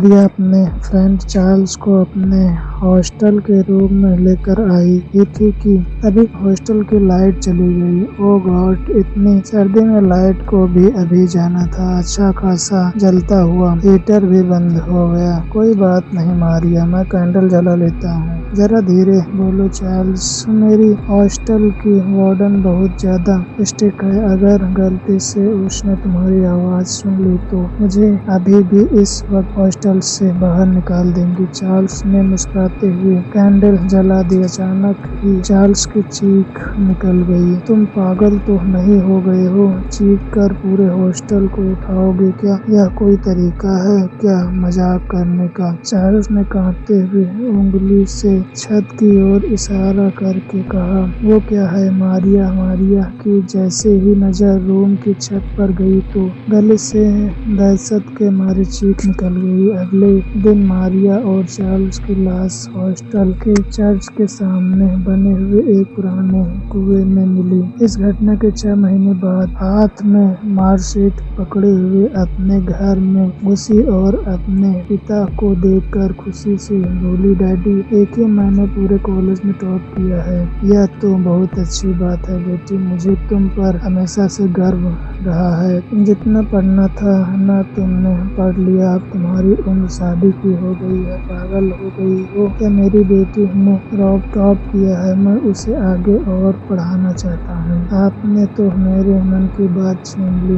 मारिया अपने friend Charles को अपने हॉस्टल के रूम में लेकर आई थी कि अभी हॉस्टल की लाइट चली गई। ओ गॉड, इतनी सर्दी में लाइट को भी अभी जाना था। अच्छा खासा जलता हुआ हीटर भी बंद हो गया। कोई बात नहीं मारिया, मैं कैंडल जला लेता हूँ। जरा धीरे बोलो चार्ल्स, मेरी हॉस्टल की वार्डन बहुत ज्यादा स्ट्रिक्ट है। अगर गलती से उसने तुम्हारी आवाज सुन ली तो मुझे अभी भी इस वक्त हॉस्टल से बाहर निकाल देंगी। चार्ल्स ने मुस्कुराते हुए कैंडल जला दी। अचानक ही चार्ल्स की चीख निकल गई। तुम पागल तो नहीं हो गए हो? चीख कर पूरे हॉस्टल को उठाओगे क्या? यह कोई तरीका है क्या मजाक करने का? चार्ल्स ने कांपते हुए उंगली से छत की ओर इशारा करके कहा। वो क्या है? मारिया की जैसे ही नजर रूम की छत पर गई तो गले से दहशत के मारे चीख निकल गई। अगले दिन मारिया और चार्ल्स की लाश हॉस्टल के चर्च के सामने बने हुए एक पुराने कुएं में मिली। इस घटना के 6 महीने बाद हाथ में मार्कशीट पकड़े हुए अपने घर में घुसी और अपने पिता को देखकर खुशी से बोली, डैडी, देखिए मैंने पूरे कॉलेज में टॉप किया है। यह तो बहुत अच्छी बात है बेटी, मुझे तुम पर हमेशा से गर्व रहा है। तुम जितना पढ़ना था ना तुमने पढ़ लिया। अब तुम्हारी उम्र शादी की हो गई है। पागल हो गई हो क्या? मेरी बेटी ने टॉप किया है, मैं उसे आगे और पढ़ाना चाहता हूँ। आपने तो मेरे मन की बात छीन ली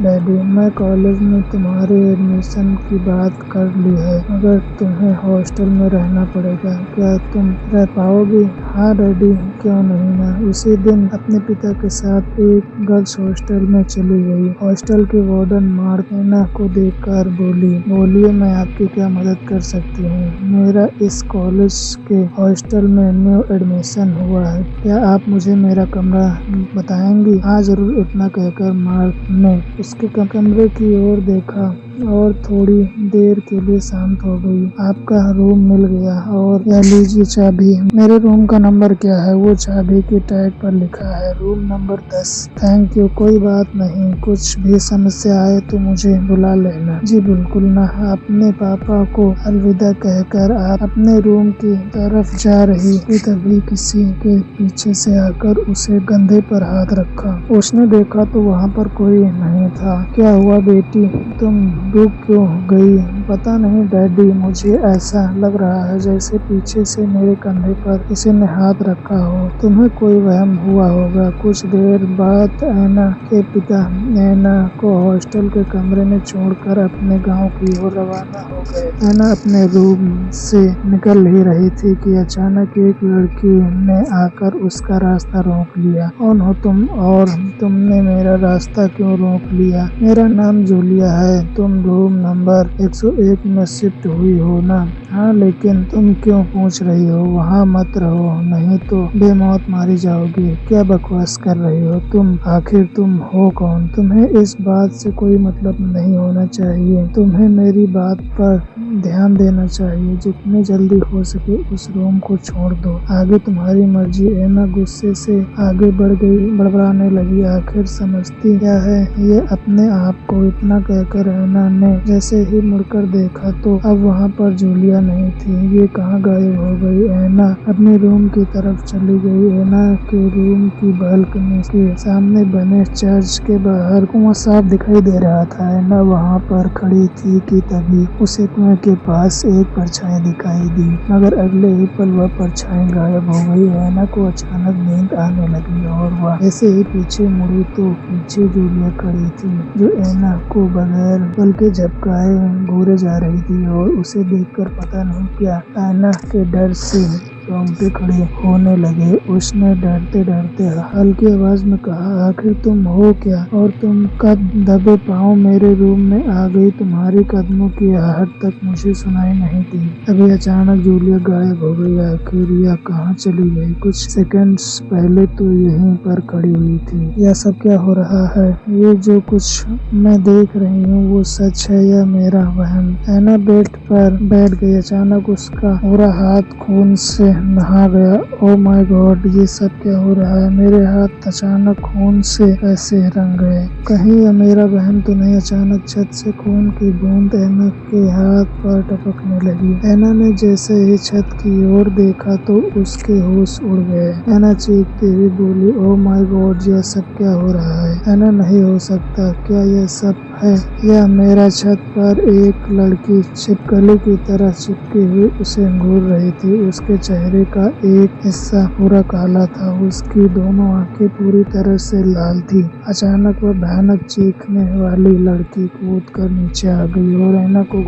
डैडी। मैं कॉलेज में तुम्हारे एडमिशन की बात कर ली है, मगर तुम्हें हॉस्टल में रहना पड़ेगा। क्या तुम रह पाओगी? हाँ डैडी, क्यों नहीं ना। उसी दिन अपने पिता के साथ एक गर्ल्स हॉस्टल में चली गई। हॉस्टल की वार्डन मार्टिना को देखकर बोलिए मैं आपकी क्या मदद कर सकती हूँ? मेरा इस कॉलेज के हॉस्टल में न्यू एडमिशन हुआ है, क्या आप मुझे मेरा कमरा बताएंगी? हाँ जरूर, इतना कहकर मार्क ने उसके कमरे की ओर देखा और थोड़ी देर के लिए शांत हो गई। आपका रूम मिल गया और यह लीजिए चाबी। मेरे रूम का नंबर क्या है? वो चाबी की टैग पर लिखा है, रूम नंबर 10। Thank you. कोई बात नहीं, कुछ भी समस्या आए तो मुझे बुला लेना। जी बिल्कुल ना। अपने पापा को अलविदा कहकर आप अपने रूम की तरफ जा रही थी तभी किसी के पीछे से आकर उसे कंधे पर हाथ रखा। उसने देखा तो वहाँ पर कोई नहीं था। क्या हुआ बेटी, तुम रुक क्यों गई? पता नहीं डैडी, मुझे ऐसा लग रहा है जैसे पीछे से मेरे कंधे पर किसी ने हाथ रखा हो। तुम्हें कोई वहम हुआ होगा। कुछ देर बाद ऐना के पिता ऐना को हॉस्टल के कमरे में छोड़कर अपने गांव की ओर रवाना हो गए। ऐना अपने रूम से निकल ही रही थी कि अचानक एक लड़की ने आकर उसका रास्ता रोक लिया। कौन हो तुम और तुमने मेरा रास्ता क्यों रोक लिया? मेरा नाम जूलिया है। तुम रूम नंबर 101 में शिफ्ट हुई हो ना? हाँ, लेकिन तुम क्यों पूछ रही हो? वहाँ मत रहो, नहीं तो बेमौत मारी जाओगी। क्या बकवास कर रही हो तुम? आखिर तुम हो कौन? तुम्हें इस बात से कोई मतलब नहीं होना चाहिए। तुम्हें मेरी बात पर ध्यान देना चाहिए। जितनी जल्दी हो सके उस रूम को छोड़ दो। आगे तुम्हारी मर्जी। ऐना गुस्से से आगे बड़बड़ाने लगी। आखिर समझती क्या है ये अपने आप को? इतना कहकर ऐना ने जैसे ही मुड़कर देखा तो अब वहाँ पर जूलिया नहीं थी। ये कहाँ गायब हो गई? ऐना अपने रूम की तरफ चली गई। ऐना के रूम की बालकनी के सामने बने चर्च के बाहर कुआं साफ दिखाई दे रहा था। ऐना वहाँ पर खड़ी थी कि तभी उसे कुएं के पास एक परछाई दिखाई दी, मगर अगले ही पल वह परछाई गायब हो गई। ऐना को अचानक नींद आने लगी और वह ऐसे ही पीछे मुड़ी तो पीछे जूलिया खड़ी थी, जो ऐना को बगैर पल के झपकाए घूरे जा रही थी और उसे देखकर पता नहीं क्या ऐना के डर से रोंगटे खड़े होने लगे। उसने डरते डरते हल्की आवाज में कहा, आखिर तुम हो क्या? और तुम कब दबे पांव मेरे रूम में आ गई? तुम्हारी कदमों की आहट तक मुझे सुनाई नहीं दी। तभी अचानक जूलिया गायब हो गई। आखिर यह कहाँ चली गई? कुछ सेकंड्स पहले तो यहीं पर खड़ी हुई थी। यह सब क्या हो रहा है? ये जो कुछ मैं देख रही हूँ वो सच है या मेरा वहम? ऐना बेड पर बैठ गई। अचानक उसका पूरा हाथ खून से नहा गया। ओ माय गॉड, ये सब क्या हो रहा है? मेरे हाथ अचानक खून से कैसे रंग गए? कहीं यह मेरा बहन तो नहीं? अचानक छत से खून की बूंद ऐना के हाथ पर टपकने लगी। ऐना ने जैसे ही छत की ओर देखा तो उसके होश उड़ गए। ऐना चीखती हुई बोली, ओ माय गॉड, यह सब क्या हो रहा है? ऐना, नहीं हो सकता, क्या यह सब है? यह मेरा छत पर एक लड़की छिपकली की तरह चिपकी हुई उसे घूर रही थी। उसके चेहरे का एक हिस्सा पूरा काला था, उसकी दोनों आंखें पूरी तरह से लाल थी। अचानक वह भयानक चीखने वाली लड़की कूद कर नीचे आ गई और ऐना को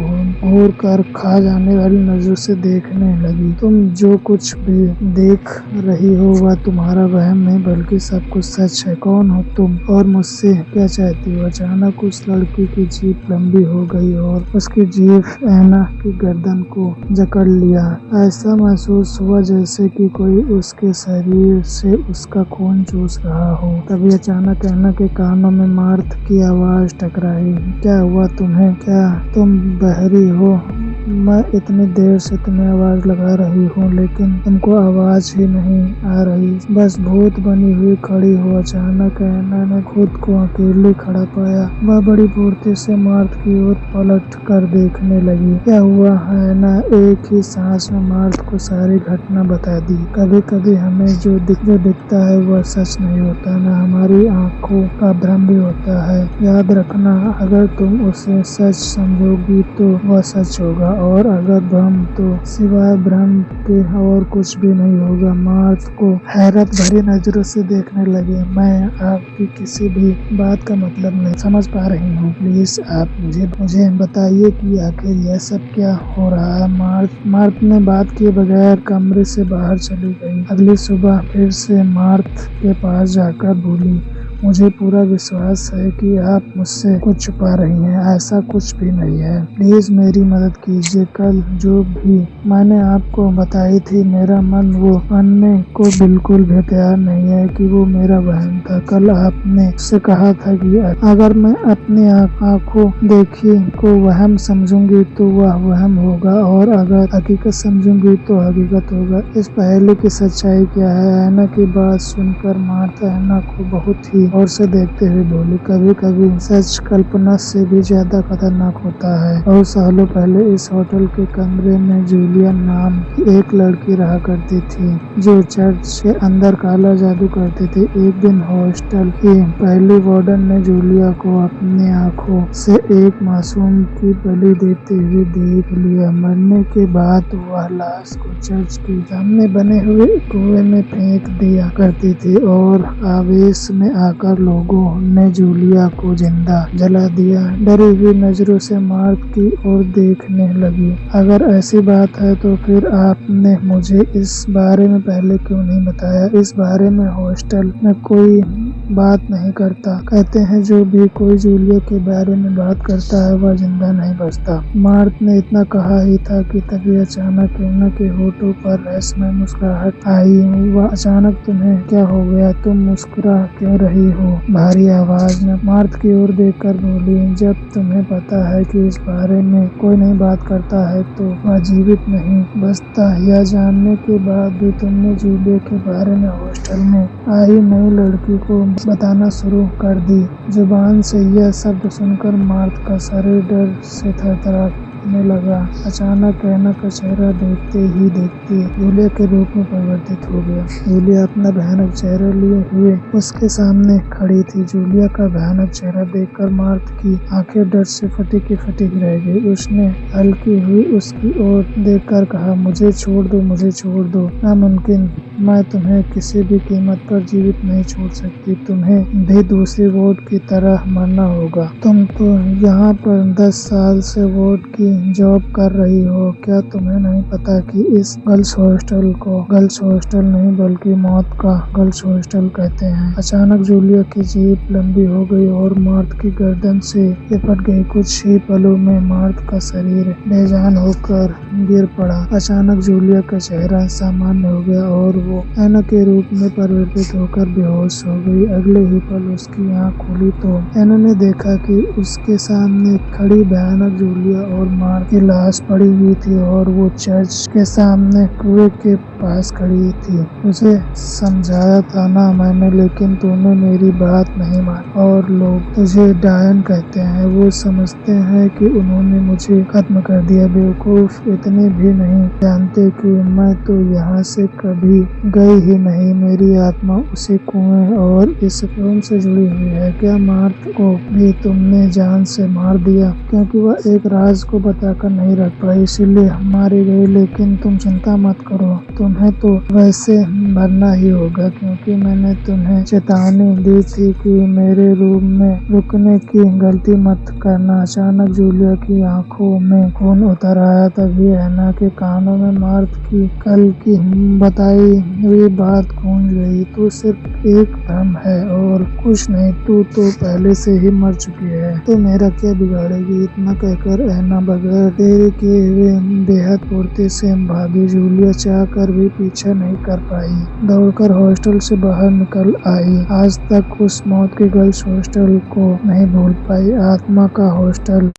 घूर कर खा जाने वाली नजरों से देखने लगी। तुम जो कुछ भी देख रही हो वह तुम्हारा वहम नहीं बल्कि सब कुछ सच है। कौन हो तुम और मुझसे क्या चाहती हो? अचानक उस लड़की की जीभ लंबी हो गई और उसकी जीभ ऐना की गर्दन को जकड़ लिया। ऐसा महसूस हुआ जैसे कि कोई उसके शरीर से उसका खून चूस रहा हो। तभी अचानक ऐना के कानों में मार्थ की आवाज टकराई। क्या हुआ तुम्हें? क्या तुम बहरी हो? मैं इतनी देर से तुम्हें आवाज लगा रही हूँ लेकिन तुमको आवाज ही नहीं आ रही, बस भूत बनी हुई खड़ी हो। अचानक ऐना ने खुद को अकेले खड़ा पाया। वह बड़ी फुर्ती से मार्थ की ओर पलट कर देखने लगी। क्या हुआ? ऐना एक ही सांस में मार्थ को सारी घटना बता दी। कभी कभी हमें जो दिखता है वह सच नहीं होता, न हमारी आंखों का भ्रम भी होता है। याद रखना, अगर तुम उसे सच समझोगी तो वह सच होगा और अगर भ्रम तो सिवाय भ्रम के और कुछ भी नहीं होगा। मार्थ को हैरत भरी नजरों से देखने लगे। मैं आपकी किसी भी बात का मतलब नहीं समझ पा रही हूँ, प्लीज आप मुझे बताइए कि आखिर यह सब क्या हो रहा है। मार्थ ने बात किए बगैर कमरे से बाहर चली गई। अगली सुबह फिर से मार्थ के पास जाकर बोली, मुझे पूरा विश्वास है कि आप मुझसे कुछ छुपा रही हैं। ऐसा कुछ भी नहीं है, प्लीज मेरी मदद कीजिए। कल जो भी मैंने आपको बताई थी, मेरा मन वो मानने को बिल्कुल भी तैयार नहीं है कि वो मेरा बहन था। कल आपने उससे कहा था कि अगर मैं अपनी आंखों देखी को वहम समझूंगी तो वह वहम होगा और अगर हकीकत समझूंगी तो हकीकत होगा। इस पहेली की सच्चाई क्या है? ऐना की बात सुनकर मार्थ ऐना को बहुत ही और से देखते हुए बोली, कभी कभी सच कल्पना से भी ज्यादा खतरनाक होता है। बहुत सालों पहले इस होटल के कमरे में जूलिया नाम की एक लड़की रहा करती थी जो चर्च के अंदर काला जादू करती थी। एक दिन हॉस्टल की पहली वार्डन ने जूलिया को अपनी आंखों से एक मासूम की बलि देते हुए देख लिया। मरने के बाद वह लाश को चर्च के सामने बने हुए कुएं में फेंक दिया करती थी और आवेश में आकर लोगों ने जूलिया को जिंदा जला दिया। डरी हुई नजरों से मार्थ की ओर देखने लगी। अगर ऐसी बात है तो फिर आपने मुझे इस बारे में पहले क्यों नहीं बताया? इस बारे में हॉस्टल में कोई बात नहीं करता। कहते हैं जो भी कोई जूलिया के बारे में बात करता है वह जिंदा नहीं बचता। मार्थ ने इतना कहा ही था कि तभी अचानक ऐना के होठों पर रहस्यमय मुस्कुराहट आई। वह अचानक, तुम्हें क्या हो गया? तुम मुस्कुरा क्यों रही हो? भारी आवाज में मार्थ की ओर देखकर बोली, जब तुम्हें पता है कि इस बारे में कोई नहीं बात करता है तो वह जीवित नहीं बचता। यह जानने के बाद भी तुमने जूलिया के बारे में हॉस्टल में आई नई लड़की को बताना शुरू कर दी। जुबान से यह शब्द सुनकर मार्थ का शरीर डर से थरथराने लगा। अचानक ऐना का चेहरा देखते ही देखते जूलिया के रूप में परिवर्तित हो गया। जूलिया अपना भयानक चेहरा लिए हुए उसके सामने खड़ी थी। जूलिया का भयानक चेहरा देखकर मार्थ की आंखें डर से फटी की फटी रह गई। उसने हल्की हुई उसकी ओर देखकर कहा, मुझे छोड़ दो, मुझे छोड़ दो। नामुमकिन, मैं तुम्हें किसी भी कीमत पर जीवित नहीं छोड़ सकती। तुम्हें भी दूसरी वार्ड की तरह मरना होगा। तुम तो यहाँ पर 10 साल से वार्ड की जॉब कर रही हो। क्या तुम्हें नहीं पता कि इस गर्ल्स हॉस्टल को गर्ल्स हॉस्टल नहीं बल्कि मौत का गर्ल्स हॉस्टल कहते हैं। अचानक जूलिया की जीभ लंबी हो गई और मार्थ की गर्दन से लिपट गई। कुछ ही पलों में मार्थ का शरीर बेजान होकर गिर पड़ा। अचानक जूलिया का चेहरा सामान्य हो गया और वो ऐना के रूप में परिवर्तित होकर बेहोश हो गई। अगले ही पल उसकी आंख खुली तो ऐना ने देखा कि उसके सामने खड़ी भयानक जूलिया और मार्क की लाश पड़ी हुई थी और वो चर्च के सामने कुएं के पास खड़ी थी। उसे समझाया था ना मैंने, लेकिन तूने मेरी बात नहीं मानी और लोग तुझे डायन कहते हैं। वो समझते हैं कि उन्होंने मुझे खत्म कर दिया। बेवकूफ इतने भी नहीं जानते कि मैं तो यहाँ से कभी गई ही नहीं। मेरी आत्मा उसी कुएं और इस रूम से जुड़ी हुई है। क्या मार्क को भी तुमने जान से मार दिया क्योंकि वह एक राज को बताकर नहीं रख पाई, इसीलिए मारी गई? लेकिन तुम चिंता मत करो, तुम्हें तो वैसे मरना ही होगा क्योंकि मैंने तुम्हें चेतावनी दी थी कि मेरे रूम में रुकने की गलती मत करना। अचानक जूलिया की आंखों में खून उतर आया। तभी ऐना के कानों में मार्क की कल की बताई हुई बात गूंज गई। तू सिर्फ एक भ्रम है और कुछ नहीं, तू तो पहले से ही मर चुकी है। तो मेरा क्या बिगाड़ेगी? इतना कहकर ऐना बगैर देरी किए हुए बेहद फुर्ती से भागी। जूलिया चाह कर भी पीछा नहीं कर पाई, दौड़कर हॉस्टल से बाहर निकल आई। आज तक उस मौत के गर्ल्स हॉस्टल को नहीं भूल पाई। आत्मा का हॉस्टल।